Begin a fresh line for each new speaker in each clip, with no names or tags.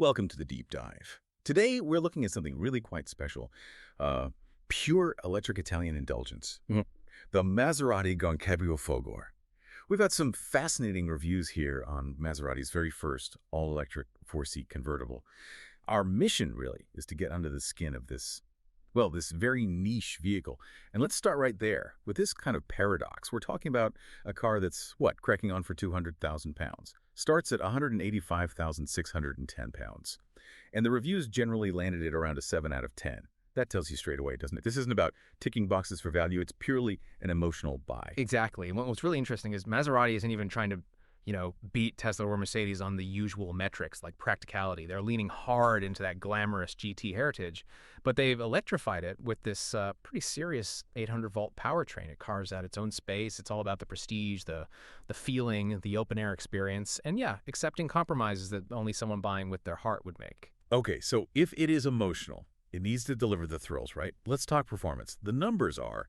Welcome to the deep dive. Today, we're looking at something really quite special. Uh, Pure electric Italian indulgence. The Maserati GranCabrio Folgore. We've got some fascinating reviews here on Maserati's very first all-electric four-seat convertible. Our mission, really, is to get under the skin of this very niche vehicle. And let's start right there with this kind of paradox. We're talking about a car that's, cracking on for 200,000 pounds. Starts at 185,610 pounds. And the reviews generally landed it around a 7 out of 10. That tells you straight away, doesn't it? This isn't about ticking boxes for value. It's purely an emotional buy.
Exactly. And what's really interesting is Maserati isn't even trying to, beat Tesla or Mercedes on the usual metrics like practicality. They're leaning hard into that glamorous GT heritage, but they've electrified it with this pretty serious 800-volt powertrain. It carves out its own space. It's all about the prestige, the feeling, the open-air experience, and accepting compromises that only someone buying with their heart would make.
Okay, so if it is emotional, it needs to deliver the thrills, right? Let's talk performance. The numbers are,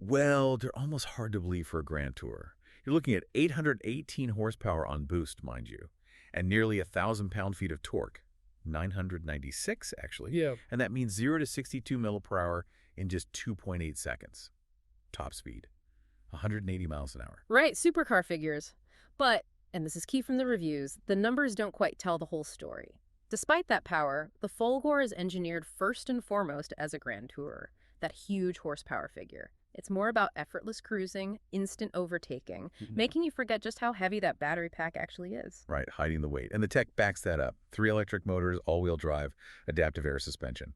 they're almost hard to believe for a Grand Tour. You're looking at 818 horsepower on boost, mind you, and nearly 1,000 pound-feet of torque. 996, actually.
Yeah.
And that means 0 to 62 mph in just 2.8 seconds. Top speed, 180 miles an hour.
Right, supercar figures. But, and this is key from the reviews, the numbers don't quite tell the whole story. Despite that power, the Folgore is engineered first and foremost as a Grand Tourer, that huge horsepower figure. It's more about effortless cruising, instant overtaking, making you forget just how heavy that battery pack actually is.
Right, hiding the weight. And the tech backs that up. 3 electric motors, all-wheel drive, adaptive air suspension.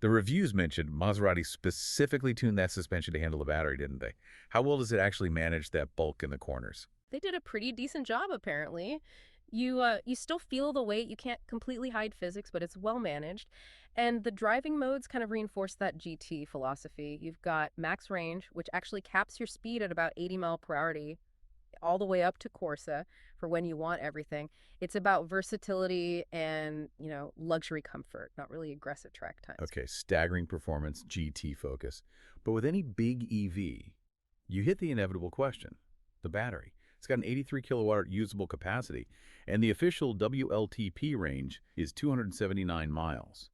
The reviews mentioned Maserati specifically tuned that suspension to handle the battery, didn't they? How well does it actually manage that bulk in the corners?
They did a pretty decent job, apparently. You still feel the weight. You can't completely hide physics, but it's well managed. And the driving modes kind of reinforce that GT philosophy. You've got max range, which actually caps your speed at about 80 mph all the way up to Corsa for when you want everything. It's about versatility and, luxury comfort, not really aggressive track times.
Okay, staggering performance, GT focus. But with any big EV, you hit the inevitable question, the battery. It's got an 83 kilowatt usable capacity, and the official WLTP range is 279 miles.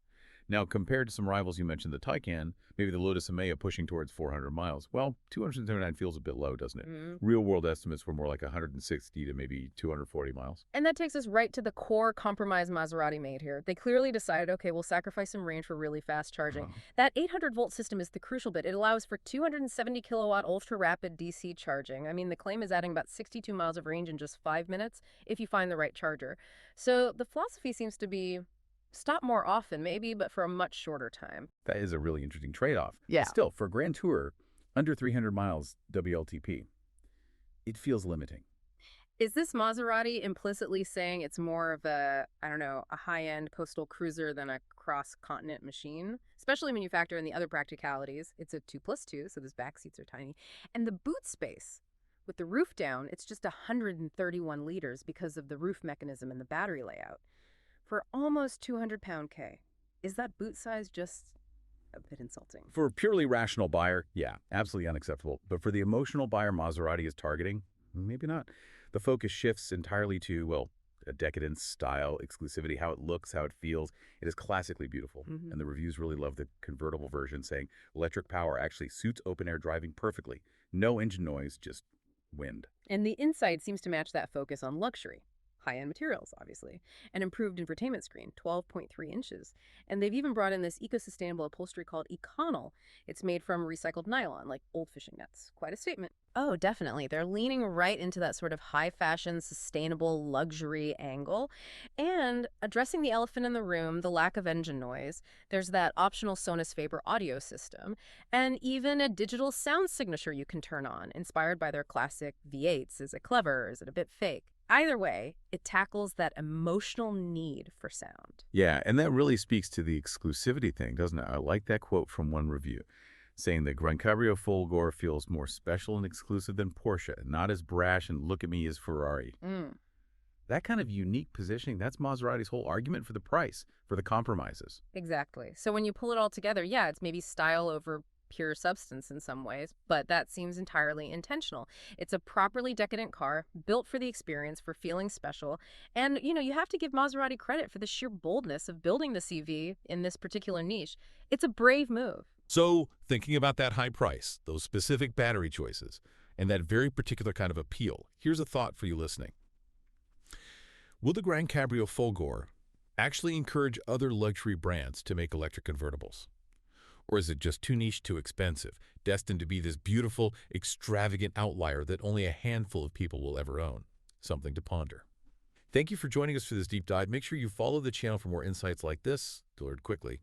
Now, compared to some rivals you mentioned, the Taycan, maybe the Lotus Emea pushing towards 400 miles. Well, 279 feels a bit low, doesn't it? Real-world estimates were more like 160 to maybe 240 miles.
And that takes us right to the core compromise Maserati made here. They clearly decided, okay, we'll sacrifice some range for really fast charging. That 800-volt system is the crucial bit. It allows for 270 kilowatt ultra-rapid DC charging. I mean, the claim is adding about 62 miles of range in just 5 minutes if you find the right charger. So the philosophy seems to be stop more often, maybe, but for a much shorter time.
That is a really interesting trade-off.
Yeah.
Still, for a Grand Tour, under 300 miles WLTP, it feels limiting.
Is this Maserati implicitly saying it's more of a high-end coastal cruiser than a cross-continent machine? Especially when you factor in the other practicalities. It's a 2+2, so those back seats are tiny. And the boot space, with the roof down, it's just 131 liters because of the roof mechanism and the battery layout. For almost 200-pound K, is that boot size just a bit insulting?
For a purely rational buyer, absolutely unacceptable. But for the emotional buyer Maserati is targeting, maybe not. The focus shifts entirely to, a decadence, style, exclusivity, how it looks, how it feels. It is classically beautiful. And the reviews really love the convertible version, saying electric power actually suits open-air driving perfectly. No engine noise, just wind.
And the inside seems to match that focus on luxury. High-end materials, obviously. An improved infotainment screen, 12.3 inches. And they've even brought in this eco-sustainable upholstery called Econol. It's made from recycled nylon, like old fishing nets. Quite a statement. Oh, definitely. They're leaning right into that sort of high-fashion, sustainable luxury angle. And addressing the elephant in the room, the lack of engine noise, there's that optional Sonus Faber audio system, and even a digital sound signature you can turn on, inspired by their classic V8s. Is it clever? Is it a bit fake? Either way, it tackles that emotional need for sound.
Yeah, and that really speaks to the exclusivity thing, doesn't it? I like that quote from one review, saying the GranCabrio Folgore feels more special and exclusive than Porsche, not as brash and look at me as Ferrari. That kind of unique positioning, that's Maserati's whole argument for the price, for the compromises.
Exactly. So when you pull it all together, it's maybe style over pure substance in some ways, but that seems entirely intentional. It's a properly decadent car, built for the experience, for feeling special. And, you have to give Maserati credit for the sheer boldness of building the CV in this particular niche. It's a brave move.
So, thinking about that high price, those specific battery choices, and that very particular kind of appeal, here's a thought for you listening. Will the GranCabrio Folgore actually encourage other luxury brands to make electric convertibles? Or is it just too niche, too expensive, destined to be this beautiful, extravagant outlier that only a handful of people will ever own? Something to ponder. Thank you for joining us for this deep dive. Make sure you follow the channel for more insights like this, delivered quickly.